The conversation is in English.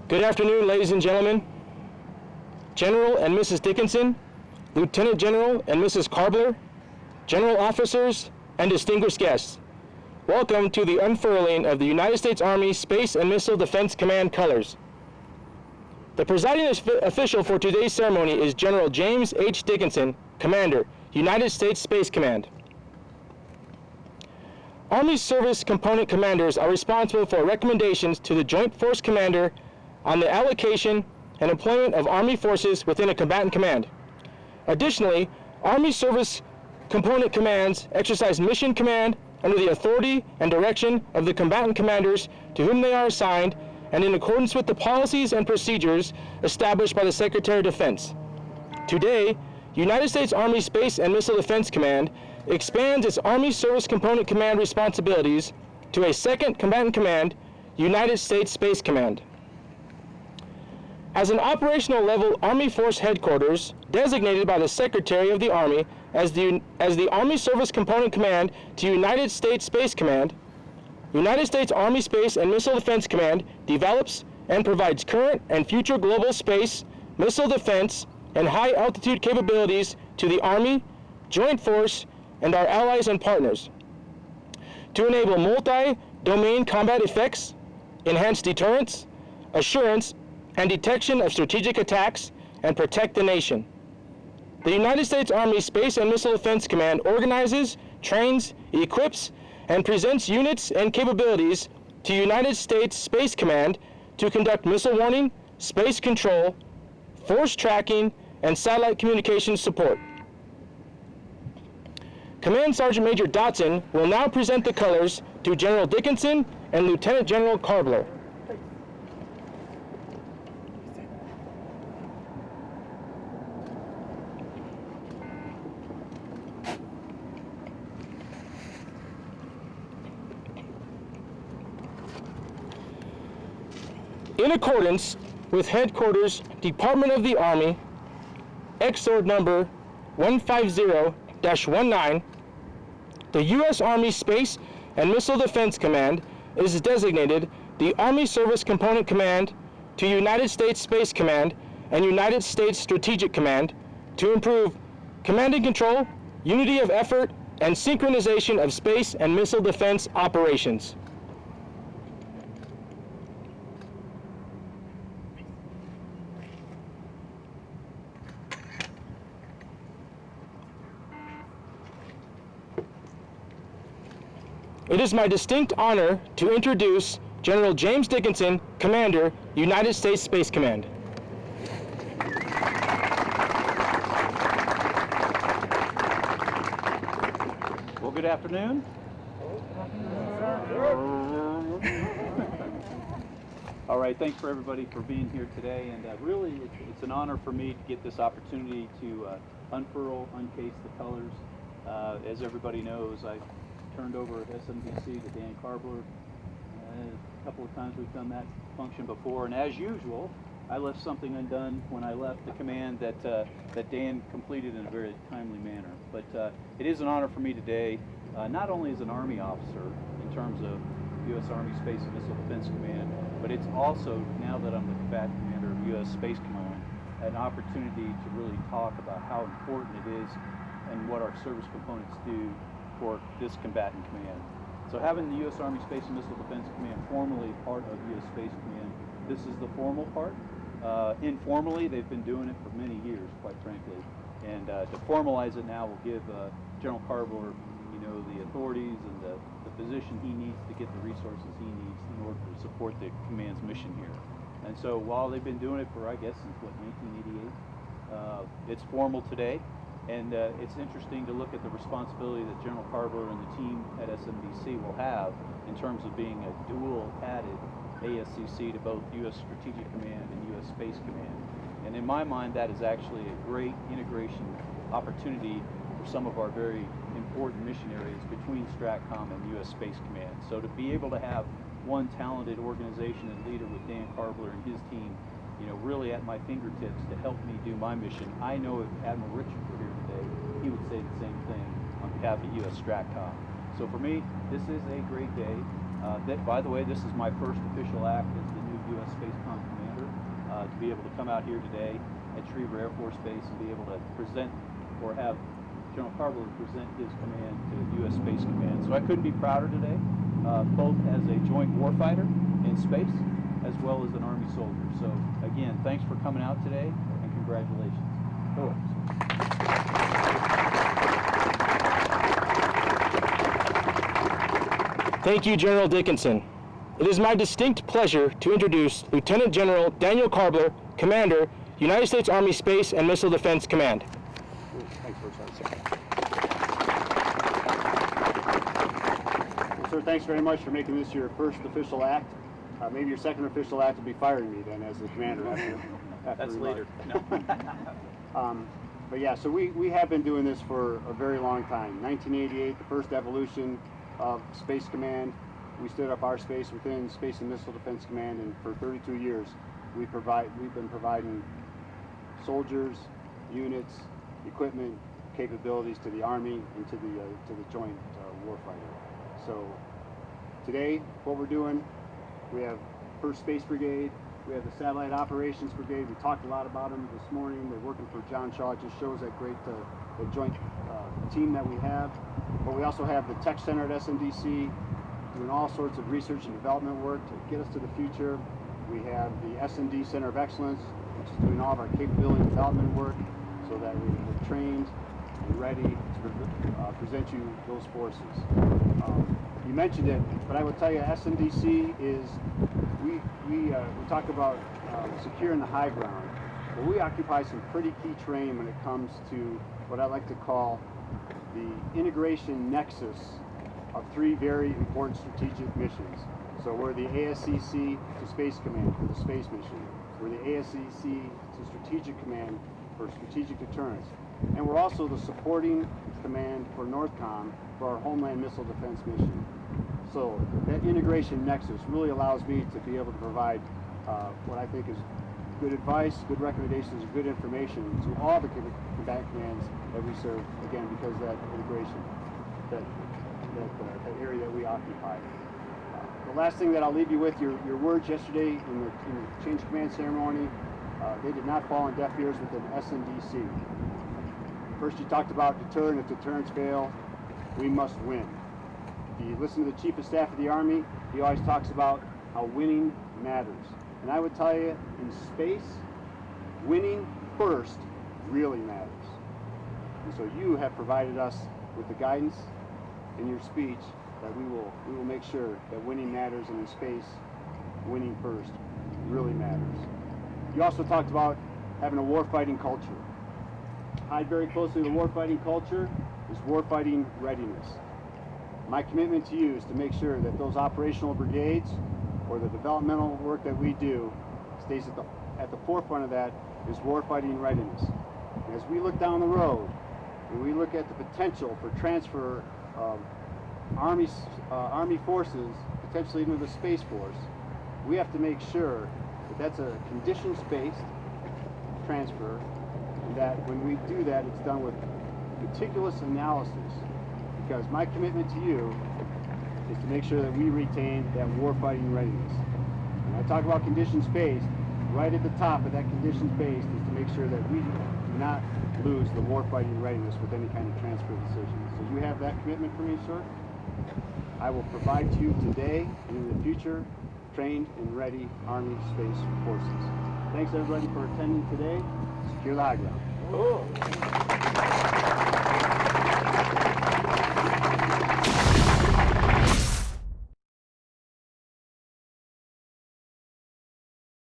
Good afternoon, ladies and gentlemen. General and Mrs. Dickinson, Lieutenant General and Mrs. Karbler, General Officers, and distinguished guests. Welcome to the unfurling of the United States Army Space and Missile Defense Command colors. The presiding official for today's ceremony is General James H. Dickinson, Commander, United States Space Command. Army Service Component Commanders are responsible for recommendations to the Joint Force Commander on the allocation and employment of Army forces within a combatant command. Additionally, Army Service Component Commands exercise mission command under the authority and direction of the combatant commanders to whom they are assigned and in accordance with the policies and procedures established by the Secretary of Defense. Today, United States Army Space and Missile Defense Command expands its Army Service Component Command responsibilities to a second combatant command, United States Space Command. As an operational level Army Force Headquarters designated by the Secretary of the Army as the Army Service Component Command to United States Space Command, United States Army Space and Missile Defense Command develops and provides current and future global space, missile defense, and high-altitude capabilities to the Army, Joint Force, and our allies and partners to enable multi-domain combat effects, enhance deterrence, assurance, and detection of strategic attacks, and protect the nation. The United States Army Space and Missile Defense Command organizes, trains, equips, and presents units and capabilities to United States Space Command to conduct missile warning, space control, force tracking, and satellite communications support. Command Sergeant Major Dotson will now present the colors to General Dickinson and Lieutenant General Karbler. In accordance with Headquarters Department of the Army, Exord number 150-19, the U.S. Army Space and Missile Defense Command is designated the Army Service Component Command to United States Space Command and United States Strategic Command to improve command and control, unity of effort, and synchronization of space and missile defense operations. It is my distinct honor to introduce General James Dickinson, Commander, United States Space Command. Well, good afternoon. All right, thanks for everybody for being here today, and really it's an honor for me to get this opportunity to unfurl, uncase the colors. As everybody knows, I turned over at Smdc to Dan Karbler. A couple of times we've done that function before, and as usual, I left something undone when I left the command that Dan completed in a very timely manner. But it is an honor for me today, not only as an Army officer in terms of U.S. Army Space and Missile Defense Command, but it's also, now that I'm the combatant commander of U.S. Space Command, an opportunity to really talk about how important it is and what our service components do for this combatant command. So having the U.S. Army Space and Missile Defense Command formally part of U.S. Space Command, this is the formal part. Informally, they've been doing it for many years, quite frankly. And to formalize it now will give General Karbler, the authorities and the position he needs to get the resources he needs in order to support the command's mission here. And so while they've been doing it for, I guess, since, 1988, it's formal today. And it's interesting to look at the responsibility that General Karbler and the team at SMDC will have in terms of being a dual-added ASCC to both U.S. Strategic Command and U.S. Space Command. And in my mind, that is actually a great integration opportunity for some of our very important mission areas between STRATCOM and U.S. Space Command. So to be able to have one talented organization and leader with Dan Karbler and his team, really at my fingertips to help me do my mission. I know if Admiral Richard were here today, he would say the same thing on behalf of U.S. STRATCOM. So for me, this is a great day. By the way, this is my first official act as the new U.S. Spacecom Commander. to be able to come out here today at Schriever Air Force Base and be able to present, or have General Karbler present his command to U.S. Space Command. So I couldn't be prouder today, both as a joint warfighter in space as well as an Army soldier. So again, thanks for coming out today and congratulations. Oh. Thank you, General Dickinson. It is my distinct pleasure to introduce Lieutenant General Daniel Karbler, Commander, United States Army Space and Missile Defense Command. Thanks, well, sir, thanks very much for making this your first official act. Maybe your second official act will be firing me then as the commander after That's later. But yeah, so we have been doing this for a very long time. 1988, the first evolution of Space Command. We stood up our space within Space and Missile Defense Command, and for 32 years we've been providing soldiers, units, equipment, capabilities to the Army and to the Joint Warfighter. So today, what we're doing, we have 1st Space Brigade, we have the Satellite Operations Brigade. We talked a lot about them this morning. They're working for John Shaw. It just shows that great the joint team that we have. But we also have the Tech Center at SMDC doing all sorts of research and development work to get us to the future. We have the S&D Center of Excellence, which is doing all of our capability development work so that we're trained and ready to present you those forces. You mentioned it, but I will tell you, SMDC is, we talk about securing the high ground, but we occupy some pretty key terrain when it comes to what I like to call the integration nexus of 3 very important strategic missions. So we're the ASCC to Space Command for the space mission. We're the ASCC to Strategic Command for strategic deterrence. And we're also the supporting command for NORTHCOM for our Homeland Missile Defense mission. So that integration nexus really allows me to be able to provide what I think is good advice, good recommendations, and good information to all the combat commands that we serve, again, because of that integration, that area that we occupy. The last thing that I'll leave you with, your words yesterday in the change of command ceremony, they did not fall on deaf ears within SMDC. First, you talked about deter, and if deterrence fail, we must win. If you listen to the Chief of Staff of the Army, he always talks about how winning matters. And I would tell you, in space, winning first really matters. And so you have provided us with the guidance in your speech that we will make sure that winning matters, and in space, winning first really matters. You also talked about having a warfighting culture. Tied very closely to the warfighting culture is warfighting readiness. My commitment to you is to make sure that those operational brigades or the developmental work that we do stays at the forefront of that is warfighting readiness. And as we look down the road and we look at the potential for transfer of Army forces, potentially into the Space Force, we have to make sure that that's a conditions-based transfer, and that when we do that, it's done with meticulous analysis, because my commitment to you is to make sure that we retain that warfighting readiness. When I talk about conditions-based, right at the top of that conditions-based is to make sure that we do not lose the warfighting readiness with any kind of transfer decision. So you have that commitment for me, sir. I will provide to you today and in the future trained and ready Army Space Forces. Thanks everybody for attending today. Secure the high ground.